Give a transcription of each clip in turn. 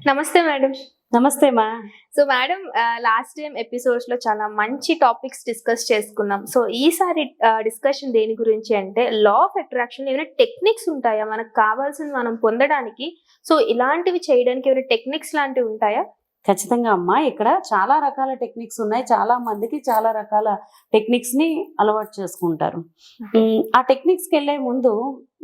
నమస్తే మేడం. నమస్తే మా. So madam, last time episodes లో చాలా మంచి టాపిక్స్ డిస్కస్ చేసుకున్నాం. సో ఈసారి డిస్కషన్ దేని గురించి అంటే, లా ఆఫ్ అట్రాక్షన్ ఏమైనా టెక్నిక్స్ ఉంటాయా మనకు కావాల్సింది మనం పొందడానికి? సో ఇలాంటివి చేయడానికి ఏమైనా టెక్నిక్స్ లాంటివి ఉంటాయా? ఖచ్చితంగా అమ్మా, ఇక్కడ చాలా రకాల టెక్నిక్స్ ఉన్నాయి. చాలా మందికి చాలా రకాల టెక్నిక్స్ ని అలవాటు చేసుకుంటారు. ఆ టెక్నిక్స్ కి వెళ్లే ముందు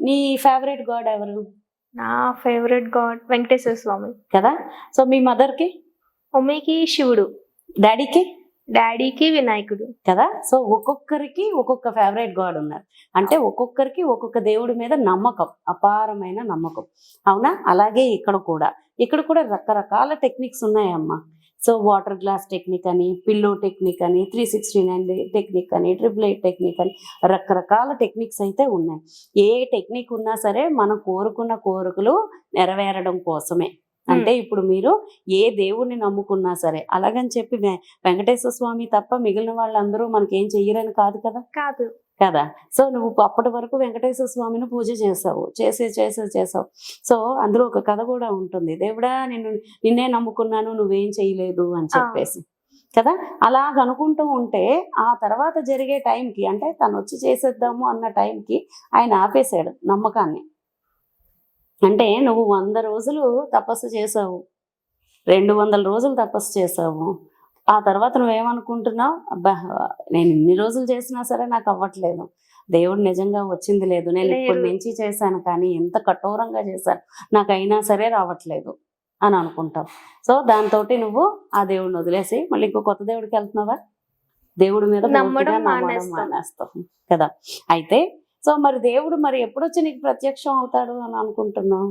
నీ ఫేవరెట్ గాడ్ ఎవరు? నా ఫేవరెట్ గాడ్ వెంకటేశ్వర స్వామి కదా. సో మీ మదర్ కి? మమ్మీకి శివుడు, డాడీకి? డాడీకి వినాయకుడు. కదా. సో ఒక్కొక్కరికి ఒక్కొక్క ఫేవరెట్ గాడ్ ఉన్నారు. అంటే ఒక్కొక్కరికి ఒక్కొక్క దేవుడి మీద నమ్మకం, అపారమైన నమ్మకం. అవునా? అలాగే ఇక్కడ కూడా రకరకాల టెక్నిక్స్ ఉన్నాయమ్మా. సో వాటర్ గ్లాస్ టెక్నిక్ అని, పిల్లో టెక్నిక్ అని, 369 టెక్నిక్ అని, 888 టెక్నిక్ అని, రకరకాల టెక్నిక్స్ అయితే ఉన్నాయి. ఏ టెక్నిక్ ఉన్నా సరే మనం కోరుకున్న కోరికలు నెరవేరడం కోసమే. అంటే ఇప్పుడు మీరు ఏ దేవుణ్ణి నమ్ముకున్నా సరే, అలాగని చెప్పి వెంకటేశ్వర స్వామి తప్ప మిగిలిన వాళ్ళందరూ మనకేం చెయ్యరని కాదు కదా. కాదు కదా. సో నువ్వు అప్పటి వరకు వెంకటేశ్వర స్వామిని పూజ చేసావు, చేసావు. సో అందులో ఒక కథ కూడా ఉంటుంది, దేవుడా నిన్నే నమ్ముకున్నాను, నువ్వేం చేయలేదు అని చెప్పేసి. కదా. అలాగ అనుకుంటూ ఉంటే ఆ తర్వాత జరిగే టైంకి, అంటే తను వచ్చి చేసేద్దాము అన్న టైంకి ఆయన ఆపేశాడు నమ్మకాన్ని. అంటే నువ్వు 100 రోజులు తపస్సు చేసావు, 200 రోజులు తపస్సు చేసావు. ఆ తర్వాత నువ్వేమనుకుంటున్నావు, అబ్బా నేను ఇన్ని రోజులు చేసినా సరే నాకు అవ్వట్లేదు, దేవుడు నిజంగా వచ్చింది లేదు, నేను ఇప్పటి నుంచి చేశాను కానీ ఎంత కఠోరంగా చేశాను, నాకు అయినా సరే రావట్లేదు అని అనుకుంటావు. సో దాంతో నువ్వు ఆ దేవుడిని వదిలేసి మళ్ళీ ఇంకో కొత్త దేవుడికి వెళ్తున్నావా? దేవుడి మీద నమ్మడం మానేస్తావు కదా. అయితే సో దేవుడు ఎప్పుడొచ్చి నీకు ప్రత్యక్షం అవుతాడు అని అనుకుంటున్నావు?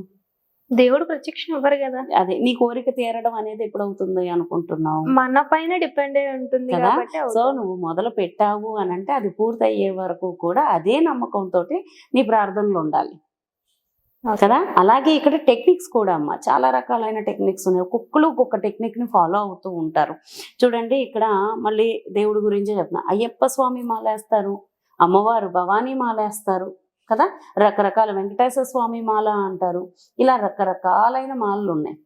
దేవుడు ప్రత్యక్షం అవ్వరు కదా. అదే నీ కోరిక తీరడం అనేది ఎప్పుడవుతుంది అనుకుంటున్నావు? మన పైన డిపెండ్ అయి ఉంటుంది కదా. సో నువ్వు మొదలు పెట్టావు అని అంటే అది పూర్తి అయ్యే వరకు కూడా అదే నమ్మకంతో నీ ప్రార్థనలు ఉండాలి కదా. అలాగే ఇక్కడ టెక్నిక్స్ కూడా అమ్మ, చాలా రకాలైన టెక్నిక్స్ ఉన్నాయి. ఒక్కొక్క టెక్నిక్ ని ఫాలో అవుతూ ఉంటారు. చూడండి, ఇక్కడ మళ్ళీ దేవుడి గురించే చెప్తున్నా. అయ్యప్ప స్వామి మాలేస్తారు, అమ్మవారు భవానీ మాలేస్తారు కదా. రకరకాల వెంకటేశ్వర స్వామి మాల అంటారు. ఇలా రకరకాలైన మాలలు ఉన్నాయి.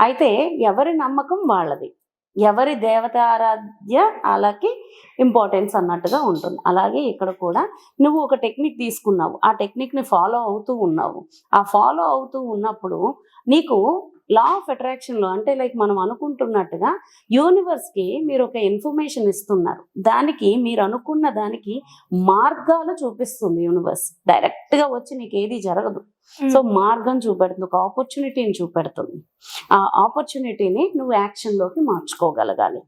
అయితే ఎవరి నమ్మకం వాళ్ళది, ఎవరి దేవత ఆరాధ్య వాళ్ళకి ఇంపార్టెన్స్ అన్నట్టుగా ఉంటుంది. అలాగే ఇక్కడ కూడా నువ్వు ఒక టెక్నిక్ తీసుకున్నావు, ఆ టెక్నిక్ని ఫాలో అవుతూ ఉన్నావు. ఆ ఫాలో అవుతూ ఉన్నప్పుడు నీకు లా ఆఫ్ అట్రాక్షన్లో, అంటే మనం అనుకుంటున్నట్టుగా యూనివర్స్కి మీరు ఒక ఇన్ఫర్మేషన్ ఇస్తున్నారు. దానికి మీరు అనుకున్న దానికి మార్గాలు చూపిస్తుంది యూనివర్స్. డైరెక్ట్గా వచ్చి నీకు ఏది జరగదు. సో మార్గం చూపెడుతుంది, ఒక ఆపర్చునిటీని చూపెడుతుంది. ఆ ఆపర్చునిటీని నువ్వు యాక్షన్లోకి మార్చుకోగలగాలి.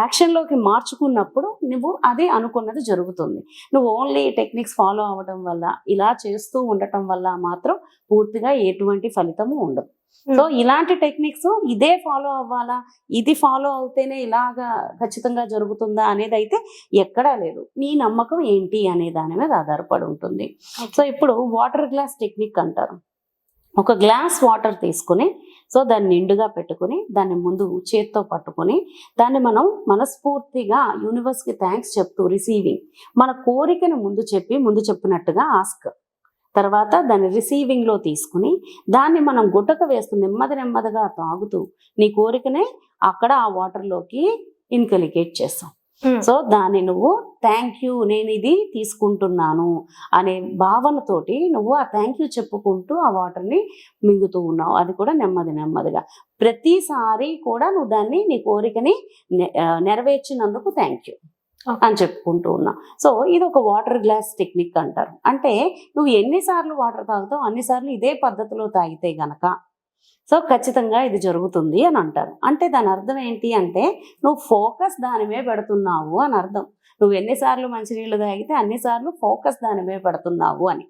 యాక్షన్లోకి మార్చుకున్నప్పుడు నువ్వు అదే అనుకున్నది జరుగుతుంది. నువ్వు ఓన్లీ టెక్నిక్స్ ఫాలో అవ్వడం వల్ల, ఇలా చేస్తూ ఉండటం వల్ల మాత్రం పూర్తిగా ఎటువంటి ఫలితము ఉండదు. సో ఇలాంటి టెక్నిక్స్ ఇదే ఫాలో అవ్వాలా, ఇది ఫాలో అవుతేనే ఇలాగా ఖచ్చితంగా జరుగుతుందా అనేది అయితే ఎక్కడా లేదు. నీ నమ్మకం ఏంటి అనే దాని మీద ఆధారపడి ఉంటుంది. సో ఇప్పుడు వాటర్ గ్లాస్ టెక్నిక్ అంటారు. ఒక గ్లాస్ వాటర్ తీసుకుని, సో దాన్ని నిండుగా పెట్టుకుని, దాన్ని ముందు చేత్తో పట్టుకుని, దాన్ని మనం మనస్ఫూర్తిగా యూనివర్స్కి థ్యాంక్స్ చెప్తూ రిసీవింగ్, మన కోరికను ముందు చెప్పినట్టుగా ఆస్క్, తర్వాత దాన్ని రిసీవింగ్లో తీసుకుని దాన్ని మనం గుట్టక వేస్తూ నెమ్మదిగా తాగుతూ నీ కోరికనే అక్కడ ఆ వాటర్లోకి ఇన్కలికేట్ చేస్తాం. సో దాన్ని నువ్వు థ్యాంక్ యూ, నేను ఇది తీసుకుంటున్నాను అనే భావనతోటి నువ్వు ఆ థ్యాంక్ యూ చెప్పుకుంటూ ఆ వాటర్ని మింగుతూ ఉన్నావు. అది కూడా నెమ్మదిగా ప్రతిసారి కూడా నువ్వు దాన్ని, నీ కోరికని నెరవేర్చినందుకు థ్యాంక్ యూ అని చెప్పుకుంటూ ఉన్నా. సో ఇది ఒక వాటర్ గ్లాస్ టెక్నిక్ అంటారు. అంటే నువ్వు ఎన్నిసార్లు వాటర్ తాగుతావు అన్నిసార్లు ఇదే పద్ధతిలో తాగితే గనక సో ఖచ్చితంగా ఇది జరుగుతుంది అని అంటారు. అంటే దాని అర్థం ఏంటి అంటే, నువ్వు ఫోకస్ దాని మీద పెడుతున్నావు అని అర్థం. నువ్వు ఎన్నిసార్లు మంచినీళ్ళు తాగితే అన్నిసార్లు ఫోకస్ దాని మీద పెడుతున్నావు అని.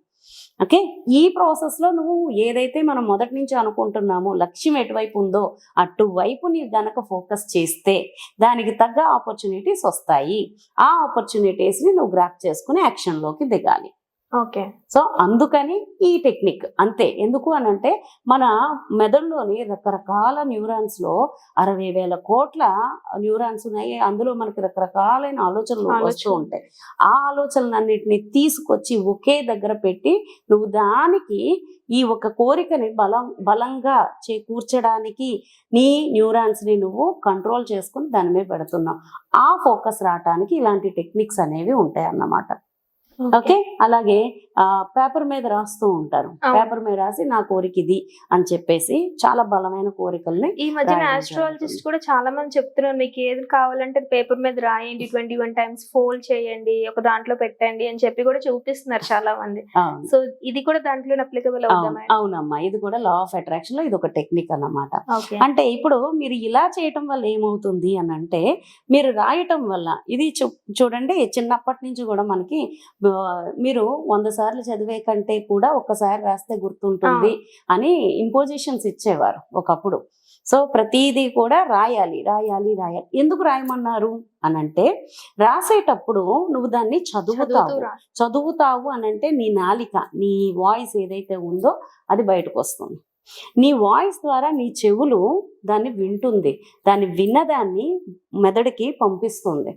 ఓకే. ఈ ప్రాసెస్లో నువ్వు ఏదైతే మనం మొదటి నుంచి అనుకుంటున్నామో, లక్ష్యం ఎటువైపు ఉందో అటువైపు నీ గనక ఫోకస్ చేస్తే దానికి తగ్గ ఆపర్చునిటీస్ వస్తాయి. ఆ ఆపర్చునిటీస్ని నువ్వు గ్రాప్ చేసుకుని యాక్షన్లోకి దిగాలి. ఓకే. సో అందుకని ఈ టెక్నిక్ అంతే. ఎందుకు అనంటే మన మెదడులోని రకరకాల న్యూరాన్స్ లో 60,000 కోట్ల న్యూరాన్స్ ఉన్నాయి. అందులో మనకి రకరకాలైన ఆలోచనలు వస్తూ ఉంటాయి. ఆ ఆలోచనలన్నిటిని తీసుకొచ్చి ఒకే దగ్గర పెట్టి నువ్వు దానికి ఈ ఒక కోరికని బలంగా చేకూర్చడానికి నీ న్యూరాన్స్ ని నువ్వు కంట్రోల్ చేసుకుని దాని మీద పెడుతున్నావు. ఆ ఫోకస్ రావటానికి ఇలాంటి టెక్నిక్స్ అనేవి ఉంటాయి అన్నమాట. ఓకే. అలాగే పేపర్ మీద రాస్తూ ఉంటారు. పేపర్ మీద రాసి నా కోరిక ఇది అని చెప్పేసి చాలా బలమైన కోరికల్ని ఈ మధ్యన ఆస్ట్రాలజిస్ట్ కూడా చాలా మంది చెప్తున్నారు, మీకు ఏది కావాలంటే పేపర్ మీద రాయండి, 21 టైమ్స్ ఫోల్డ్ చేయండి, ఒక దాంట్లో పెట్టండి అని చెప్పి కూడా చూపిస్తున్నారు చాలా మంది. సో ఇది కూడా దాంట్లో అప్లికబుల్ అవుతుందా? అవునమ్మా, ఇది కూడా లా ఆఫ్ అట్రాక్షన్ లో ఇది ఒక టెక్నిక్ అన్నమాట. అంటే ఇప్పుడు మీరు ఇలా చేయటం వల్ల ఏమవుతుంది అని అంటే, మీరు రాయటం వల్ల ఇది చూడండి, చిన్నప్పటి నుంచి కూడా మనకి మీరు 100 సార్లు చదివే కంటే కూడా ఒక్కసారి రాస్తే గుర్తుంటుంది అని ఇంపోజిషన్స్ ఇచ్చేవారు ఒకప్పుడు. సో ప్రతిదీ కూడా రాయాలి రాయాలి రాయాలి. ఎందుకు రాయమన్నారు అనంటే, రాసేటప్పుడు నువ్వు దాన్ని చదువుతావు అనంటే నీ నాలిక, నీ వాయిస్ ఏదైతే ఉందో అది బయటకు వస్తుంది. నీ వాయిస్ ద్వారా నీ చెవులు దాన్ని వింటుంది, దాన్ని విన్నదాన్ని మెదడుకి పంపిస్తుంది.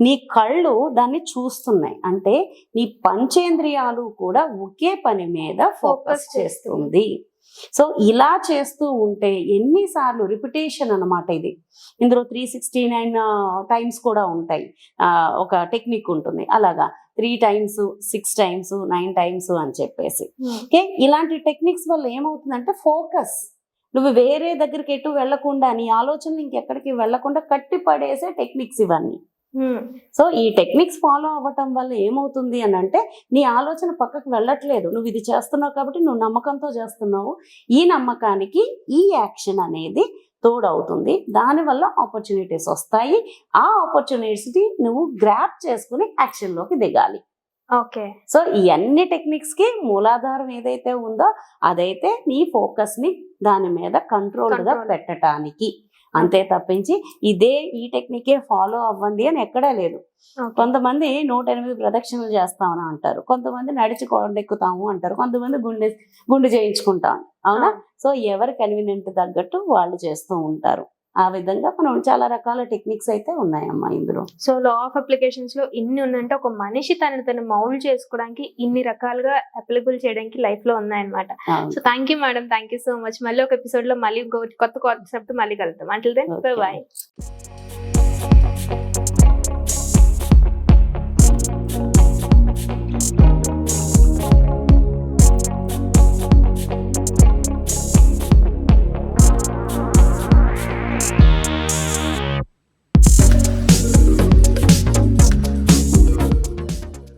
నీ కళ్ళు దాన్ని చూస్తున్నాయి, అంటే నీ పంచేంద్రియాలు కూడా ఒకే పని మీద ఫోకస్ చేస్తుంది. సో ఇలా చేస్తూ ఉంటే ఎన్నిసార్లు రిపిటేషన్ అన్నమాట ఇది. ఇందులో 369 టైమ్స్ కూడా ఉంటాయి. ఒక టెక్నిక్ ఉంటుంది అలాగా, 3 టైమ్స్ 6 టైమ్స్ 9 టైమ్స్ అని చెప్పేసి. ఓకే. ఇలాంటి టెక్నిక్స్ వల్ల ఏమవుతుందంటే, ఫోకస్ నువ్వు వేరే దగ్గరికి ఎటు వెళ్లకుండా, నీ ఆలోచనలు ఇంకెక్కడికి వెళ్లకుండా కట్టి పడేసే టెక్నిక్స్ ఇవన్నీ. సో ఈ టెక్నిక్స్ ఫాలో అవ్వటం వల్ల ఏమవుతుంది అని అంటే, నీ ఆలోచన పక్కకు వెళ్ళట్లేదు. నువ్వు ఇది చేస్తున్నావు కాబట్టి నువ్వు నమ్మకంతో చేస్తున్నావు. ఈ నమ్మకానికి ఈ యాక్షన్ అనేది తోడవుతుంది. దానివల్ల ఆపర్చునిటీస్ వస్తాయి. ఆ ఆపర్చునిటీస్ని నువ్వు గ్రాప్ చేసుకుని యాక్షన్లోకి దిగాలి. ఓకే. సో ఈ అన్ని టెక్నిక్స్ కి మూలాధారం ఏదైతే ఉందో అదైతే నీ ఫోకస్ ని దాని మీద కంట్రోల్ గా పెట్టడానికి. అంతే తప్పించి ఈ టెక్నికే ఫాలో అవ్వండి అని ఎక్కడా లేదు. కొంతమంది 108 ప్రదక్షిణలు చేస్తామని అంటారు, కొంతమంది నడిచి కొండెక్కుతాము అంటారు, కొంతమంది గుండు చేయించుకుంటాం. అవునా? సో ఎవరి కన్వీనియంట్ తగ్గట్టు వాళ్ళు చేస్తూ ఉంటారు. ఆ విధంగా మనం చాలా రకాల టెక్నిక్స్ అయితే ఉన్నాయమ్మా ఇందులో. సో లా ఆఫ్ అప్లికేషన్స్ లో ఇన్ని ఉందంటే, ఒక మనిషి తను మౌల్డ్ చేసుకోవడానికి ఇన్ని రకాలుగా అప్లికబుల్ చేయడానికి లైఫ్ లో ఉన్నాయన్నమాట. So thank you madam, thank you so much. మళ్ళీ ఒక ఎపిసోడ్ లో మళ్ళీ కొత్త కాన్సెప్ట్ మళ్ళీ కలుద్దాం. Until then by.